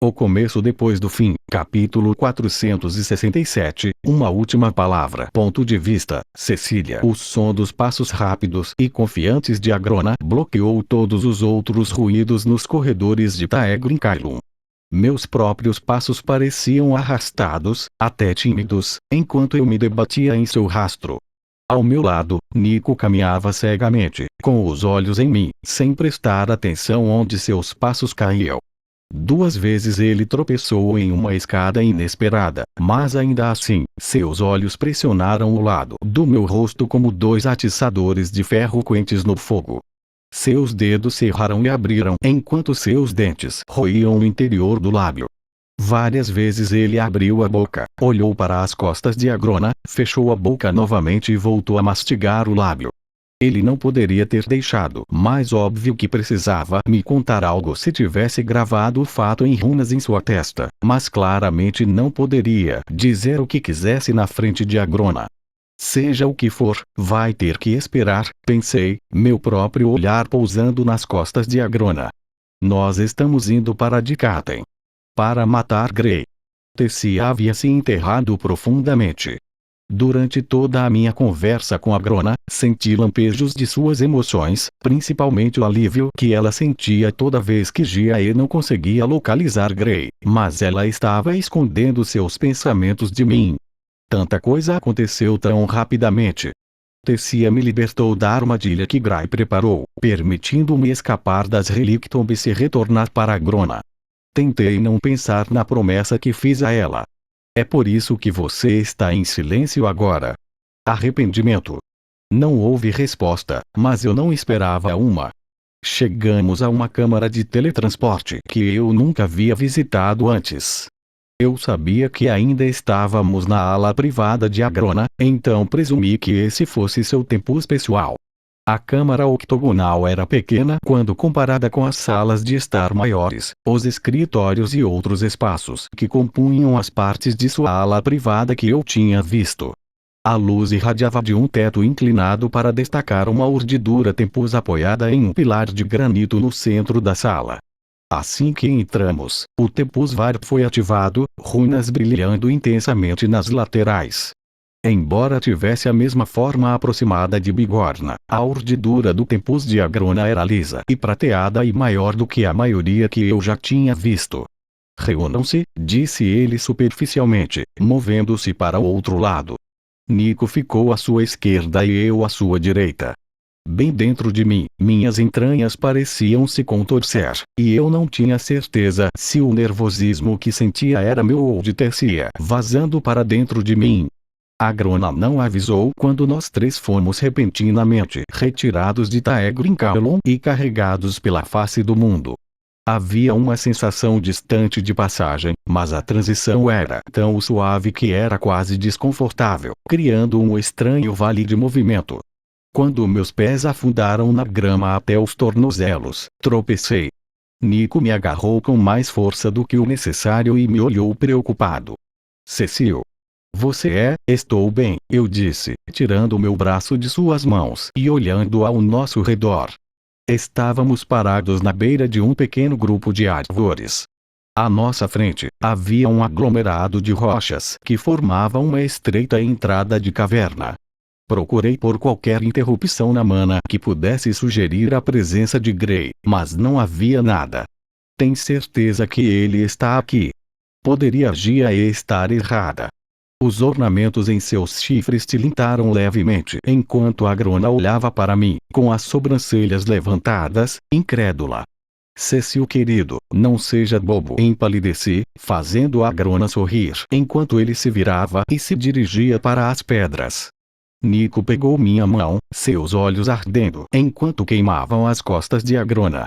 O começo depois do fim. Capítulo 467. Uma última palavra. Ponto de vista. Cecília. O som dos passos rápidos e confiantes de Agrona bloqueou todos os outros ruídos nos corredores de Taegrinkailun. Meus próprios passos pareciam arrastados, até tímidos, enquanto eu me debatia em seu rastro. Ao meu lado, Nico caminhava cegamente, com os olhos em mim, sem prestar atenção onde seus passos caíam. 2 vezes ele tropeçou em uma escada inesperada, mas ainda assim, seus olhos pressionaram o lado do meu rosto como 2 atiçadores de ferro quentes no fogo. Seus dedos cerraram e abriram enquanto seus dentes roíam o interior do lábio. Várias vezes ele abriu a boca, olhou para as costas de Agrona, fechou a boca novamente e voltou a mastigar o lábio. Ele não poderia ter deixado mais óbvio que precisava me contar algo se tivesse gravado o fato em runas em sua testa, mas claramente não poderia dizer o que quisesse na frente de Agrona. Seja o que for, vai ter que esperar, pensei, meu próprio olhar pousando nas costas de Agrona. Nós estamos indo para Dikaten. Para matar Grey. Tessia havia se enterrado profundamente. Durante toda a minha conversa com Agrona, senti lampejos de suas emoções, principalmente o alívio que ela sentia toda vez que Gia não conseguia localizar Grey, mas ela estava escondendo seus pensamentos de mim. Tanta coisa aconteceu tão rapidamente. Tessia me libertou da armadilha que Grey preparou, permitindo-me escapar das Relictombs e retornar para Agrona. Tentei não pensar na promessa que fiz a ela. É por isso que você está em silêncio agora. Arrependimento. Não houve resposta, mas eu não esperava uma. Chegamos a uma câmara de teletransporte que eu nunca havia visitado antes. Eu sabia que ainda estávamos na ala privada de Agrona, então presumi que esse fosse seu tempus pessoal. A câmara octogonal era pequena quando comparada com as salas de estar maiores, os escritórios e outros espaços que compunham as partes de sua ala privada que eu tinha visto. A luz irradiava de um teto inclinado para destacar uma urdidura tempus apoiada em um pilar de granito no centro da sala. Assim que entramos, o tempus varp foi ativado, runas brilhando intensamente nas laterais. Embora tivesse a mesma forma aproximada de bigorna, a urdidura do tempus de Agrona era lisa e prateada e maior do que a maioria que eu já tinha visto. Reúnam-se, disse ele superficialmente, movendo-se para o outro lado. Nico ficou à sua esquerda e eu à sua direita. Bem dentro de mim, minhas entranhas pareciam se contorcer, e eu não tinha certeza se o nervosismo que sentia era meu ou de Tessia vazando para dentro de mim. Agrona não avisou quando nós 3 fomos repentinamente retirados de Taegrinkailun e carregados pela face do mundo. Havia uma sensação distante de passagem, mas a transição era tão suave que era quase desconfortável, criando um estranho vale de movimento. Quando meus pés afundaram na grama até os tornozelos, tropecei. Nico me agarrou com mais força do que o necessário e me olhou preocupado. Cecil. Você estou bem, eu disse, tirando meu braço de suas mãos e olhando ao nosso redor. Estávamos parados na beira de um pequeno grupo de árvores. À nossa frente, havia um aglomerado de rochas que formava uma estreita entrada de caverna. Procurei por qualquer interrupção na mana que pudesse sugerir a presença de Grey, mas não havia nada. Tem certeza que ele está aqui? Poderia Gia estar errada. Os ornamentos em seus chifres tilintaram levemente enquanto Agrona olhava para mim, com as sobrancelhas levantadas, incrédula. Cecil querido, não seja bobo, empalideci, fazendo Agrona sorrir enquanto ele se virava e se dirigia para as pedras. Nico pegou minha mão, seus olhos ardendo enquanto queimavam as costas de Agrona.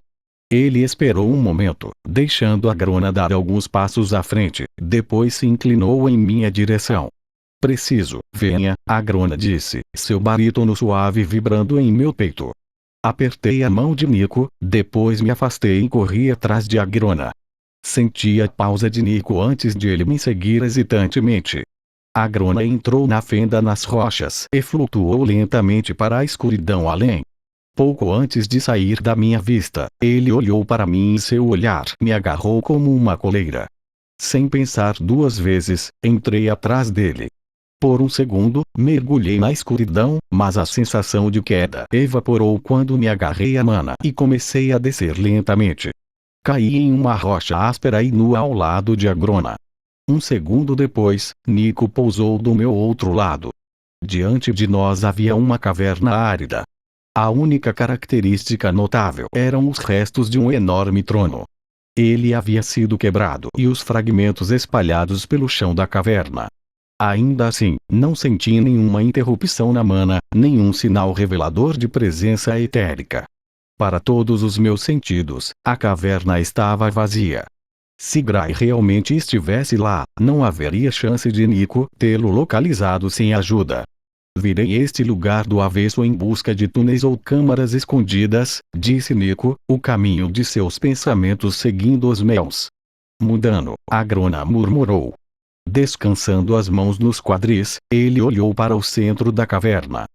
Ele esperou um momento, deixando Agrona dar alguns passos à frente, depois se inclinou em minha direção. Preciso, venha, Agrona disse, seu barítono suave vibrando em meu peito. Apertei a mão de Nico, depois me afastei e corri atrás de Agrona. Senti a pausa de Nico antes de ele me seguir hesitantemente. Agrona entrou na fenda nas rochas e flutuou lentamente para a escuridão além. Pouco antes de sair da minha vista, ele olhou para mim e seu olhar me agarrou como uma coleira. Sem pensar duas vezes, entrei atrás dele. Por um segundo, mergulhei na escuridão, mas a sensação de queda evaporou quando me agarrei à mana e comecei a descer lentamente. Caí em uma rocha áspera e nua ao lado de Agrona. Um segundo depois, Nico pousou do meu outro lado. Diante de nós havia uma caverna árida. A única característica notável eram os restos de um enorme trono. Ele havia sido quebrado e os fragmentos espalhados pelo chão da caverna. Ainda assim, não senti nenhuma interrupção na mana, nenhum sinal revelador de presença etérica. Para todos os meus sentidos, a caverna estava vazia. Se Gray realmente estivesse lá, não haveria chance de Nico tê-lo localizado sem ajuda. Virei este lugar do avesso em busca de túneis ou câmaras escondidas, disse Nico, o caminho de seus pensamentos seguindo os meus. Mudando, Agrona murmurou. Descansando as mãos nos quadris, ele olhou para o centro da caverna.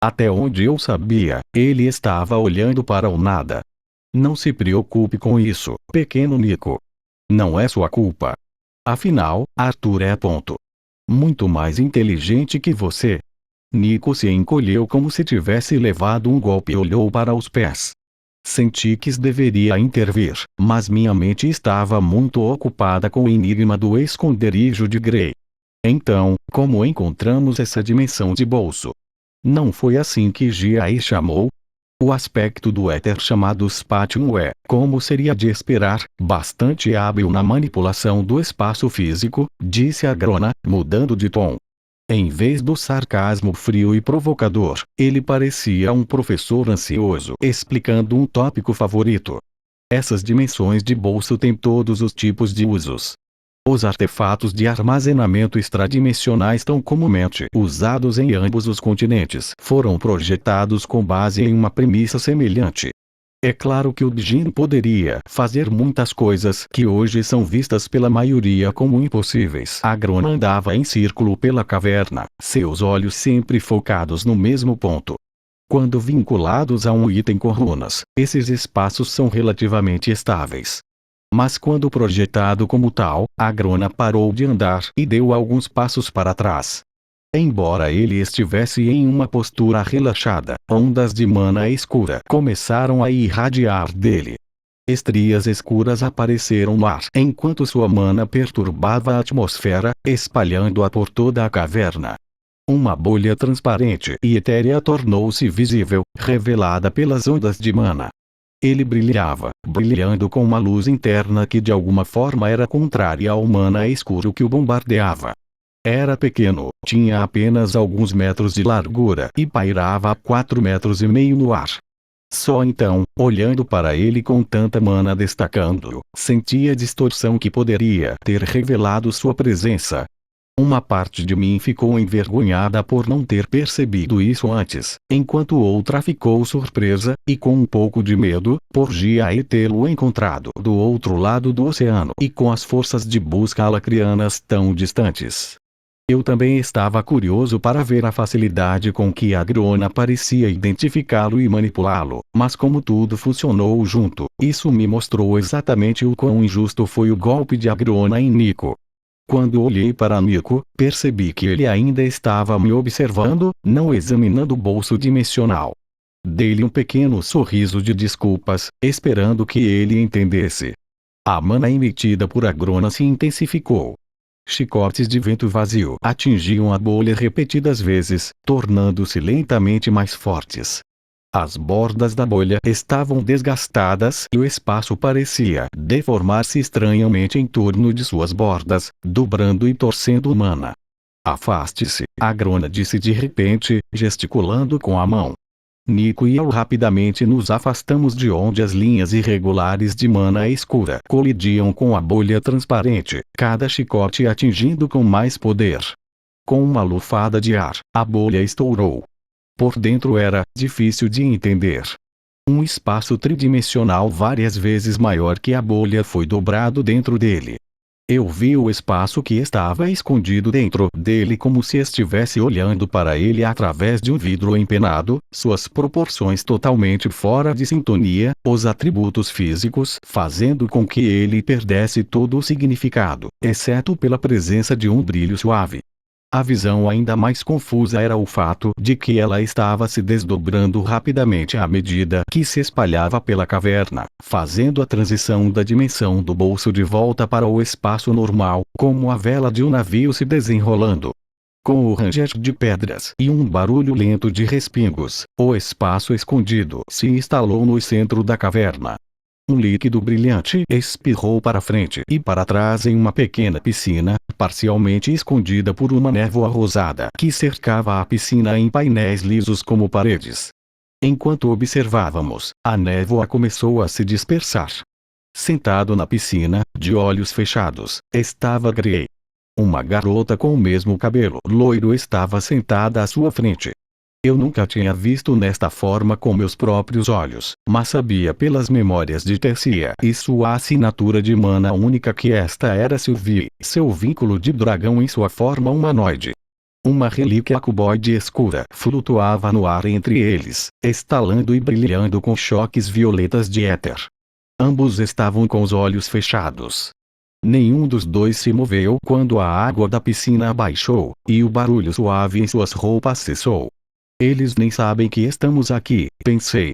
Até onde eu sabia, ele estava olhando para o nada. Não se preocupe com isso, pequeno Nico. Não é sua culpa. Afinal, Arthur é muito mais inteligente que você. Nico se encolheu como se tivesse levado um golpe e olhou para os pés. Senti que deveria intervir, mas minha mente estava muito ocupada com o enigma do esconderijo de Gray. Então, como encontramos essa dimensão de bolso? Não foi assim que Gia chamou? O aspecto do éter chamado Spatium é, como seria de esperar, bastante hábil na manipulação do espaço físico, disse Agrona, mudando de tom. Em vez do sarcasmo frio e provocador, ele parecia um professor ansioso explicando um tópico favorito. Essas dimensões de bolso têm todos os tipos de usos. Os artefatos de armazenamento extradimensionais tão comumente usados em ambos os continentes foram projetados com base em uma premissa semelhante. É claro que o Djinn poderia fazer muitas coisas que hoje são vistas pela maioria como impossíveis. Agrona andava em círculo pela caverna, seus olhos sempre focados no mesmo ponto. Quando vinculados a um item com runas, esses espaços são relativamente estáveis. Mas quando projetado como tal, Agrona parou de andar e deu alguns passos para trás. Embora ele estivesse em uma postura relaxada, ondas de mana escura começaram a irradiar dele. Estrias escuras apareceram no ar enquanto sua mana perturbava a atmosfera, espalhando-a por toda a caverna. Uma bolha transparente e etérea tornou-se visível, revelada pelas ondas de mana. Ele brilhava, brilhando com uma luz interna que de alguma forma era contrária ao mana escuro que o bombardeava. Era pequeno, tinha apenas alguns metros de largura e pairava a 4,5 metros no ar. Só então, olhando para ele com tanta mana destacando-o, senti a distorção que poderia ter revelado sua presença. Uma parte de mim ficou envergonhada por não ter percebido isso antes, enquanto outra ficou surpresa, e com um pouco de medo, por Gia tê-lo encontrado do outro lado do oceano e com as forças de busca alacrianas tão distantes. Eu também estava curioso para ver a facilidade com que Agrona parecia identificá-lo e manipulá-lo, mas como tudo funcionou junto, isso me mostrou exatamente o quão injusto foi o golpe de Agrona em Nico. Quando olhei para Nico, percebi que ele ainda estava me observando, não examinando o bolso dimensional. Dei-lhe um pequeno sorriso de desculpas, esperando que ele entendesse. A mana emitida por Agrona se intensificou. Chicotes de vento vazio atingiam a bolha repetidas vezes, tornando-se lentamente mais fortes. As bordas da bolha estavam desgastadas e o espaço parecia deformar-se estranhamente em torno de suas bordas, dobrando e torcendo mana. Afaste-se, Agrona disse de repente, gesticulando com a mão. Nico e eu rapidamente nos afastamos de onde as linhas irregulares de mana escura colidiam com a bolha transparente, cada chicote atingindo com mais poder. Com uma lufada de ar, a bolha estourou. Por dentro era difícil de entender. Um espaço tridimensional várias vezes maior que a bolha foi dobrado dentro dele. Eu vi o espaço que estava escondido dentro dele como se estivesse olhando para ele através de um vidro empenado, suas proporções totalmente fora de sintonia, os atributos físicos fazendo com que ele perdesse todo o significado, exceto pela presença de um brilho suave. A visão ainda mais confusa era o fato de que ela estava se desdobrando rapidamente à medida que se espalhava pela caverna, fazendo a transição da dimensão do bolso de volta para o espaço normal, como a vela de um navio se desenrolando. Com o ranger de pedras e um barulho lento de respingos, o espaço escondido se instalou no centro da caverna. Um líquido brilhante espirrou para frente e para trás em uma pequena piscina, parcialmente escondida por uma névoa rosada que cercava a piscina em painéis lisos como paredes. Enquanto observávamos, a névoa começou a se dispersar. Sentado na piscina, de olhos fechados, estava Gray. Uma garota com o mesmo cabelo loiro estava sentada à sua frente. Eu nunca tinha visto nesta forma com meus próprios olhos, mas sabia pelas memórias de Tercia e sua assinatura de mana única que esta era Sylvie, seu vínculo de dragão em sua forma humanoide. Uma relíquia cuboide escura flutuava no ar entre eles, estalando e brilhando com choques violetas de éter. Ambos estavam com os olhos fechados. Nenhum dos dois se moveu quando a água da piscina abaixou, e o barulho suave em suas roupas cessou. Eles nem sabem que estamos aqui, pensei.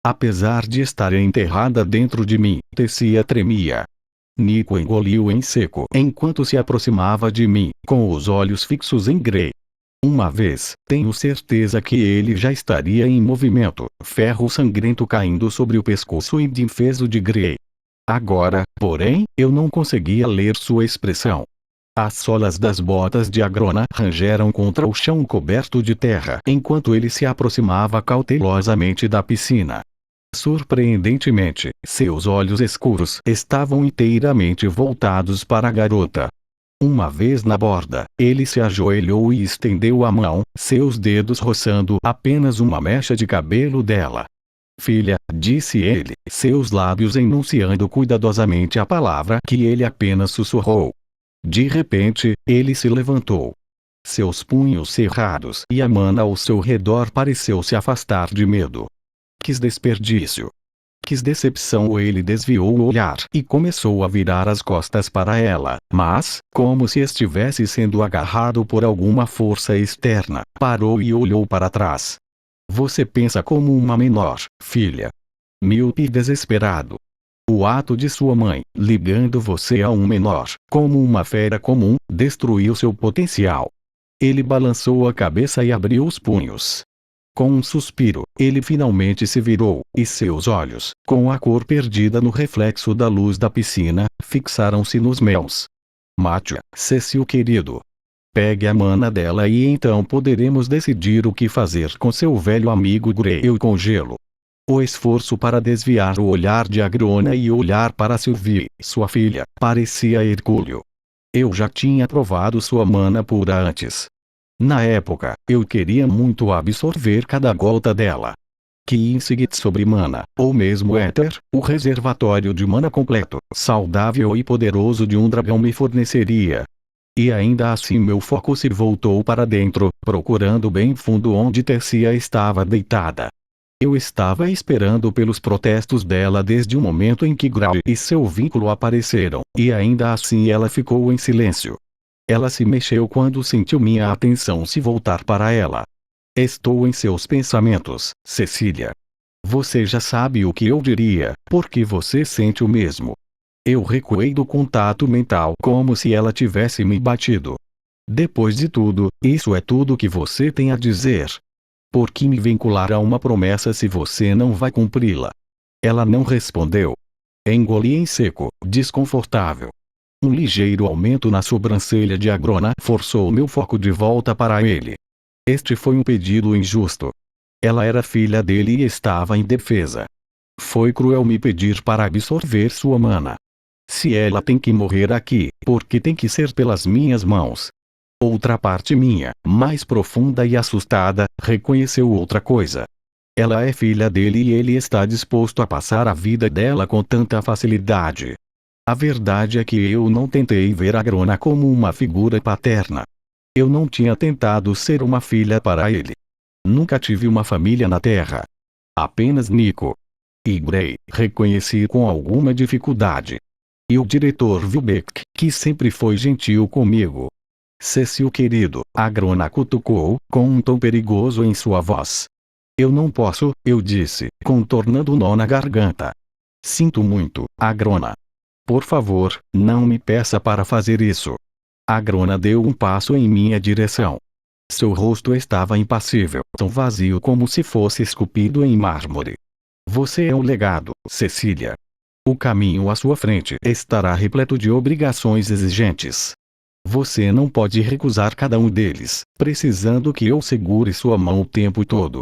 Apesar de estar enterrada dentro de mim, Tercia tremia. Nico engoliu em seco enquanto se aproximava de mim, com os olhos fixos em Gray. Uma vez, tenho certeza que ele já estaria em movimento, ferro sangrento caindo sobre o pescoço indefeso de Gray. Agora, porém, eu não conseguia ler sua expressão. As solas das botas de Agrona rangeram contra o chão coberto de terra enquanto ele se aproximava cautelosamente da piscina. Surpreendentemente, seus olhos escuros estavam inteiramente voltados para a garota. Uma vez na borda, ele se ajoelhou e estendeu a mão, seus dedos roçando apenas uma mecha de cabelo dela. Filha, disse ele, seus lábios enunciando cuidadosamente a palavra que ele apenas sussurrou. De repente, ele se levantou. Seus punhos cerrados e a mana ao seu redor pareceu se afastar de medo. Que desperdício! Que decepção! Ele desviou o olhar e começou a virar as costas para ela, mas, como se estivesse sendo agarrado por alguma força externa, parou e olhou para trás. Você pensa como uma menor, filha. Míope e desesperado. O ato de sua mãe, ligando você a um menor, como uma fera comum, destruiu seu potencial. Ele balançou a cabeça e abriu os punhos. Com um suspiro, ele finalmente se virou, e seus olhos, com a cor perdida no reflexo da luz da piscina, fixaram-se nos meus. Matthew, Cecil querido. Pegue a mana dela e então poderemos decidir o que fazer com seu velho amigo Gray. Eu congelo. O esforço para desviar o olhar de Agrona e olhar para Sylvie, sua filha, parecia hercúleo. Eu já tinha provado sua mana pura antes. Na época, eu queria muito absorver cada gota dela. Que insight sobre mana, ou mesmo éter, o reservatório de mana completo, saudável e poderoso de um dragão me forneceria. E ainda assim meu foco se voltou para dentro, procurando bem fundo onde Tercia estava deitada. Eu estava esperando pelos protestos dela desde o momento em que Gray e seu vínculo apareceram, e ainda assim ela ficou em silêncio. Ela se mexeu quando sentiu minha atenção se voltar para ela. Estou em seus pensamentos, Cecília. Você já sabe o que eu diria, porque você sente o mesmo. Eu recuei do contato mental como se ela tivesse me batido. Depois de tudo, isso é tudo que você tem a dizer. Por que me vincular a uma promessa se você não vai cumpri-la? Ela não respondeu. Engoli em seco, desconfortável. Um ligeiro aumento na sobrancelha de Agrona forçou meu foco de volta para ele. Este foi um pedido injusto. Ela era filha dele e estava indefesa. Foi cruel me pedir para absorver sua mana. Se ela tem que morrer aqui, porque tem que ser pelas minhas mãos. Outra parte minha, mais profunda e assustada, reconheceu outra coisa. Ela é filha dele e ele está disposto a passar a vida dela com tanta facilidade. A verdade é que eu não tentei ver Agrona como uma figura paterna. Eu não tinha tentado ser uma filha para ele. Nunca tive uma família na Terra. Apenas Nico e Gray, reconheci com alguma dificuldade. E o diretor Vilbeck, que sempre foi gentil comigo. Cecil querido, Agrona cutucou, com um tom perigoso em sua voz. Eu não posso, eu disse, contornando o nó na garganta. Sinto muito, Agrona. Por favor, não me peça para fazer isso. Agrona deu um passo em minha direção. Seu rosto estava impassível, tão vazio como se fosse esculpido em mármore. Você é o legado, Cecília. O caminho à sua frente estará repleto de obrigações exigentes. Você não pode recusar cada um deles, precisando que eu segure sua mão o tempo todo.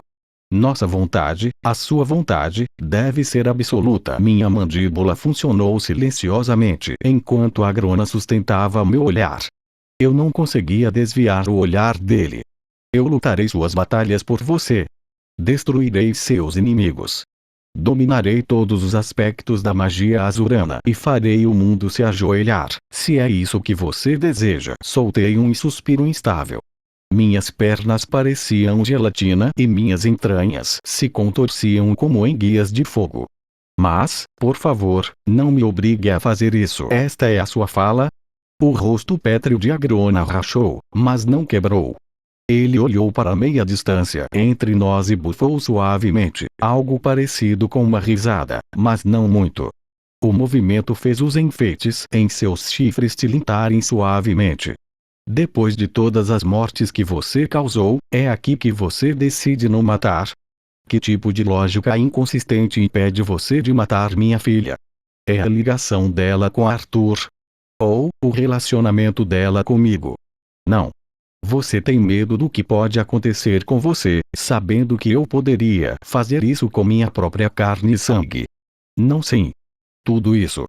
Nossa vontade, a sua vontade, deve ser absoluta. Minha mandíbula funcionou silenciosamente enquanto Agrona sustentava meu olhar. Eu não conseguia desviar o olhar dele. Eu lutarei suas batalhas por você. Destruirei seus inimigos. Dominarei todos os aspectos da magia azurana e farei o mundo se ajoelhar, se é isso que você deseja. Soltei um suspiro instável. Minhas pernas pareciam gelatina e minhas entranhas se contorciam como enguias de fogo. Mas, por favor, não me obrigue a fazer isso. Esta é a sua fala? O rosto pétreo de Agrona rachou, mas não quebrou. Ele olhou para meia distância entre nós e bufou suavemente, algo parecido com uma risada, mas não muito. O movimento fez os enfeites em seus chifres tilintarem suavemente. Depois de todas as mortes que você causou, é aqui que você decide não matar? Que tipo de lógica inconsistente impede você de matar minha filha? É a ligação dela com Arthur? Ou o relacionamento dela comigo? Não. Você tem medo do que pode acontecer com você, sabendo que eu poderia fazer isso com minha própria carne e sangue. Não sim. Tudo isso.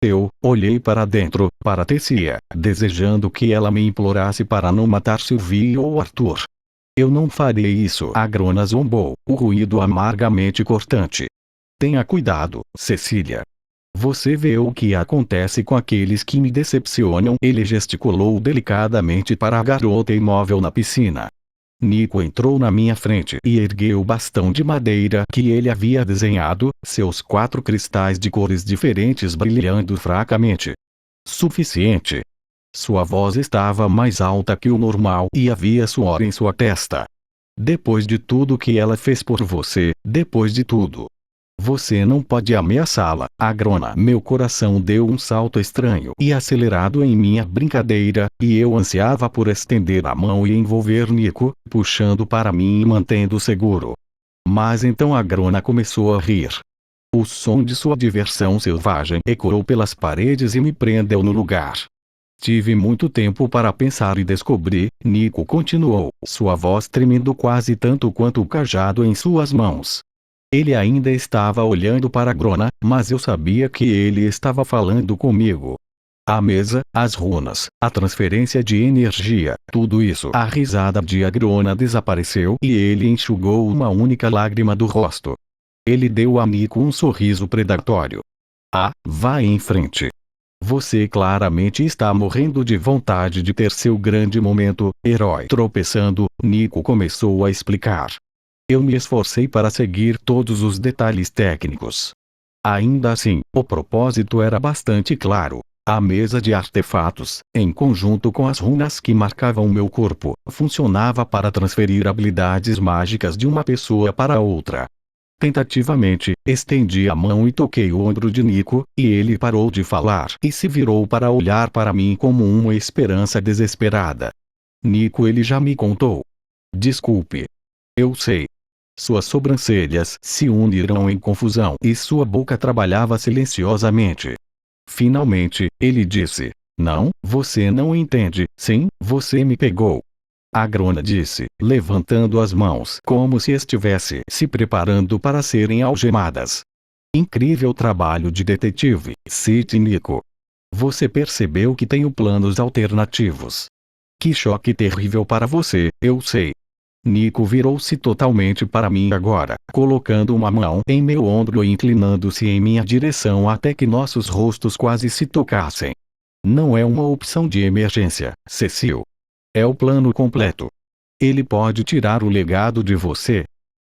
Eu olhei para dentro, para Tessia, desejando que ela me implorasse para não matar Sylvie ou Arthur. Eu não farei isso. Agrona zombou, o ruído amargamente cortante. Tenha cuidado, Cecília. Você vê o que acontece com aqueles que me decepcionam. Ele gesticulou delicadamente para a garota imóvel na piscina. Nico entrou na minha frente e ergueu o bastão de madeira que ele havia desenhado, seus 4 cristais de cores diferentes brilhando fracamente. Suficiente. Sua voz estava mais alta que o normal e havia suor em sua testa. Depois de tudo que ela fez por você, depois de tudo. Você não pode ameaçá-la, Agrona. Meu coração deu um salto estranho e acelerado em minha brincadeira, e eu ansiava por estender a mão e envolver Nico, puxando para mim e mantendo seguro. Mas então Agrona começou a rir. O som de sua diversão selvagem ecoou pelas paredes e me prendeu no lugar. Tive muito tempo para pensar e descobrir, Nico continuou, sua voz tremendo quase tanto quanto o cajado em suas mãos. Ele ainda estava olhando para Agrona, mas eu sabia que ele estava falando comigo. A mesa, as runas, a transferência de energia, tudo isso. A risada de Agrona desapareceu e ele enxugou uma única lágrima do rosto. Ele deu a Nico um sorriso predatório. Ah, vá em frente. Você claramente está morrendo de vontade de ter seu grande momento, herói. Tropeçando, Nico começou a explicar. Eu me esforcei para seguir todos os detalhes técnicos. Ainda assim, o propósito era bastante claro. A mesa de artefatos, em conjunto com as runas que marcavam meu corpo, funcionava para transferir habilidades mágicas de uma pessoa para outra. Tentativamente, estendi a mão e toquei o ombro de Nico, e ele parou de falar e se virou para olhar para mim como uma esperança desesperada. Nico, ele já me contou. Desculpe. Eu sei. Suas sobrancelhas se uniram em confusão e sua boca trabalhava silenciosamente. Finalmente, ele disse: Não, você não entende. Sim, você me pegou. Agrona disse, levantando as mãos como se estivesse se preparando para serem algemadas. Incrível trabalho de detetive, cite Nico. Você percebeu que tenho planos alternativos. Que choque terrível para você, eu sei. Nico virou-se totalmente para mim agora, colocando uma mão em meu ombro e inclinando-se em minha direção até que nossos rostos quase se tocassem. Não é uma opção de emergência, Cecil. É o plano completo. Ele pode tirar o legado de você.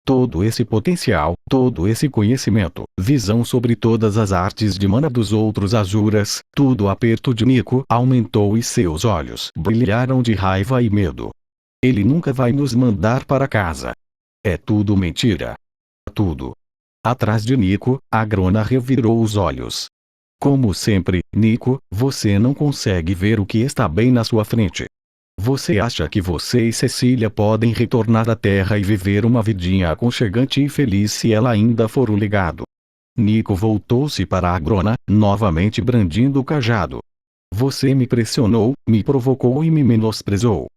Todo esse potencial, todo esse conhecimento, visão sobre todas as artes de mana dos outros Azuras, tudo. O aperto de Nico aumentou e seus olhos brilharam de raiva e medo. Ele nunca vai nos mandar para casa. É tudo mentira. Tudo. Atrás de Nico, Agrona revirou os olhos. Como sempre, Nico, você não consegue ver o que está bem na sua frente. Você acha que você e Cecília podem retornar à Terra e viver uma vidinha aconchegante e feliz se ela ainda for o legado. Nico voltou-se para Agrona, novamente brandindo o cajado. Você me pressionou, me provocou e me menosprezou.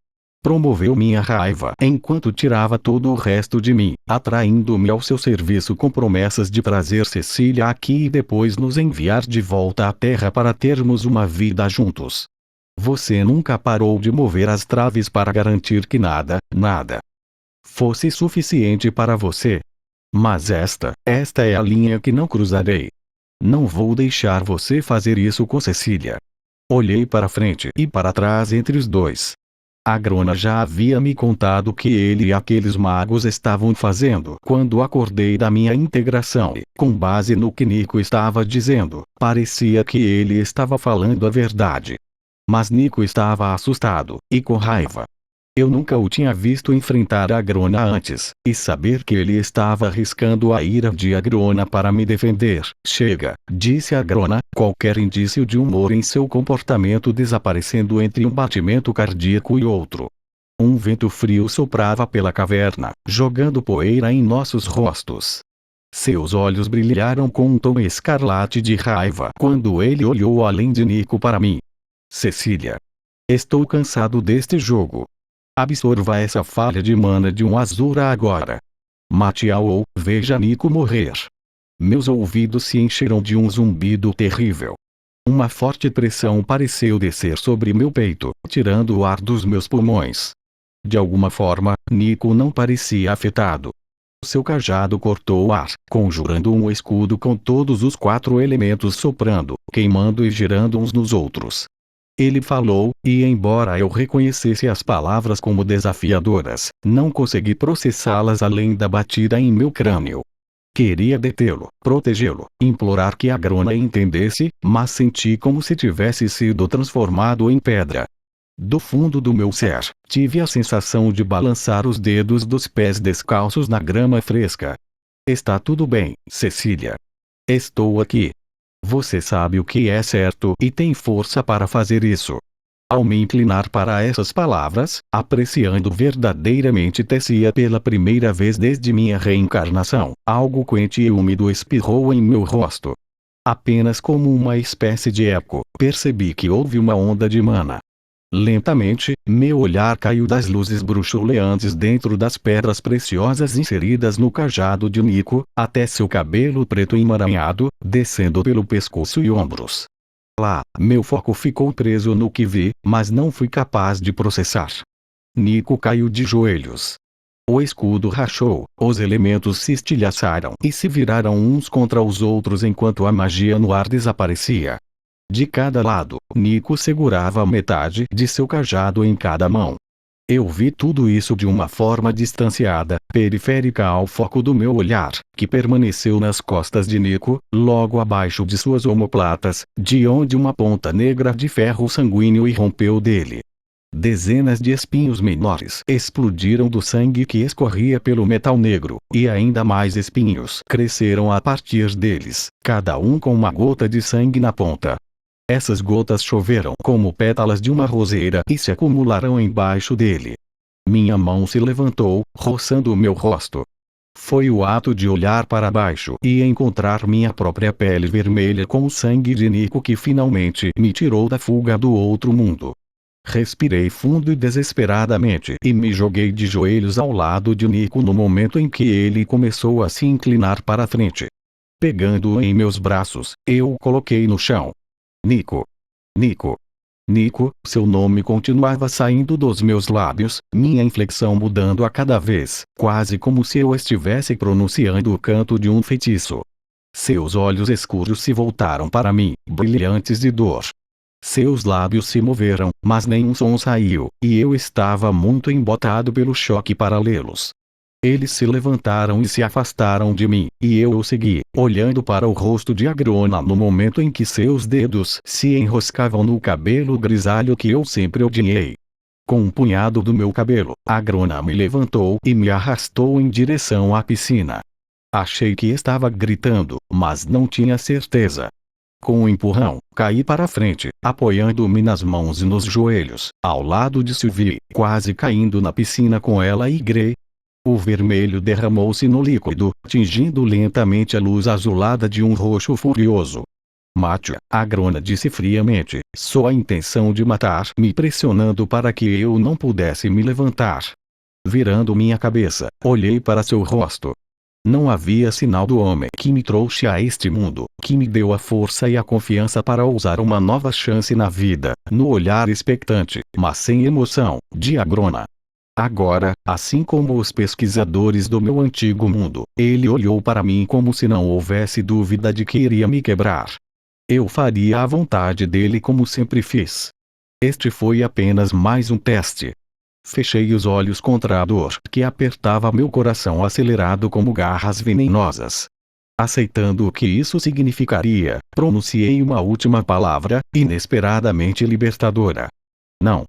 Promoveu minha raiva enquanto tirava todo o resto de mim, atraindo-me ao seu serviço com promessas de trazer Cecília aqui e depois nos enviar de volta à Terra para termos uma vida juntos. Você nunca parou de mover as traves para garantir que nada fosse suficiente para você. Mas esta é a linha que não cruzarei. Não vou deixar você fazer isso com Cecília. Olhei para frente e para trás entre os dois. Agrona já havia me contado o que ele e aqueles magos estavam fazendo quando acordei da minha integração e, com base no que Nico estava dizendo, parecia que ele estava falando a verdade. Mas Nico estava assustado, e com raiva. Eu nunca o tinha visto enfrentar Agrona antes, e saber que ele estava arriscando a ira de Agrona para me defender. Chega, disse Agrona, qualquer indício de humor em seu comportamento desaparecendo entre um batimento cardíaco e outro. Um vento frio soprava pela caverna, jogando poeira em nossos rostos. Seus olhos brilharam com um tom escarlate de raiva quando ele olhou além de Nico para mim. Cecília. Estou cansado deste jogo. Absorva essa falha de mana de um Azura agora. Mate-a ou veja Nico morrer. Meus ouvidos se encheram de um zumbido terrível. Uma forte pressão pareceu descer sobre meu peito, tirando o ar dos meus pulmões. De alguma forma, Nico não parecia afetado. Seu cajado cortou o ar, conjurando um escudo com todos os 4 elementos soprando, queimando e girando uns nos outros. Ele falou, e embora eu reconhecesse as palavras como desafiadoras, não consegui processá-las além da batida em meu crânio. Queria detê-lo, protegê-lo, implorar que Agrona entendesse, mas senti como se tivesse sido transformado em pedra. Do fundo do meu ser, tive a sensação de balançar os dedos dos pés descalços na grama fresca. Está tudo bem, Cecília. Estou aqui. Você sabe o que é certo e tem força para fazer isso. Ao me inclinar para essas palavras, apreciando verdadeiramente tecia pela primeira vez desde minha reencarnação, algo quente e úmido espirrou em meu rosto. Apenas como uma espécie de eco, percebi que houve uma onda de mana. Lentamente, meu olhar caiu das luzes bruxuleantes dentro das pedras preciosas inseridas no cajado de Nico, até seu cabelo preto emaranhado, descendo pelo pescoço e ombros. Lá, meu foco ficou preso no que vi, mas não fui capaz de processar. Nico caiu de joelhos. O escudo rachou, os elementos se estilhaçaram e se viraram uns contra os outros enquanto a magia no ar desaparecia. De cada lado, Nico segurava metade de seu cajado em cada mão. Eu vi tudo isso de uma forma distanciada, periférica ao foco do meu olhar, que permaneceu nas costas de Nico, logo abaixo de suas omoplatas, de onde uma ponta negra de ferro sanguíneo irrompeu dele. Dezenas de espinhos menores explodiram do sangue que escorria pelo metal negro, e ainda mais espinhos cresceram a partir deles, cada um com uma gota de sangue na ponta. Essas gotas choveram como pétalas de uma roseira e se acumularam embaixo dele. Minha mão se levantou, roçando o meu rosto. Foi o ato de olhar para baixo e encontrar minha própria pele vermelha com o sangue de Nico que finalmente me tirou da fuga do outro mundo. Respirei fundo e desesperadamente e me joguei de joelhos ao lado de Nico no momento em que ele começou a se inclinar para a frente. Pegando-o em meus braços, eu o coloquei no chão. Nico. Nico. Nico, seu nome continuava saindo dos meus lábios, minha inflexão mudando a cada vez, quase como se eu estivesse pronunciando o canto de um feitiço. Seus olhos escuros se voltaram para mim, brilhantes de dor. Seus lábios se moveram, mas nenhum som saiu, e eu estava muito embotado pelo choque paralelos. Eles se levantaram e se afastaram de mim, e eu o segui, olhando para o rosto de Agrona no momento em que seus dedos se enroscavam no cabelo grisalho que eu sempre odiei. Com um punhado do meu cabelo, Agrona me levantou e me arrastou em direção à piscina. Achei que estava gritando, mas não tinha certeza. Com um empurrão, caí para frente, apoiando-me nas mãos e nos joelhos, ao lado de Sylvie, quase caindo na piscina com ela e Gray. O vermelho derramou-se no líquido, tingindo lentamente a luz azulada de um roxo furioso. Mate-a, Agrona disse friamente, só a intenção de matar, me pressionando para que eu não pudesse me levantar. Virando minha cabeça, olhei para seu rosto. Não havia sinal do homem que me trouxe a este mundo, que me deu a força e a confiança para ousar uma nova chance na vida, no olhar expectante, mas sem emoção, de Agrona. Agora, assim como os pesquisadores do meu antigo mundo, ele olhou para mim como se não houvesse dúvida de que iria me quebrar. Eu faria a vontade dele como sempre fiz. Este foi apenas mais um teste. Fechei os olhos contra a dor que apertava meu coração acelerado como garras venenosas. Aceitando o que isso significaria, pronunciei uma última palavra, inesperadamente libertadora. Não.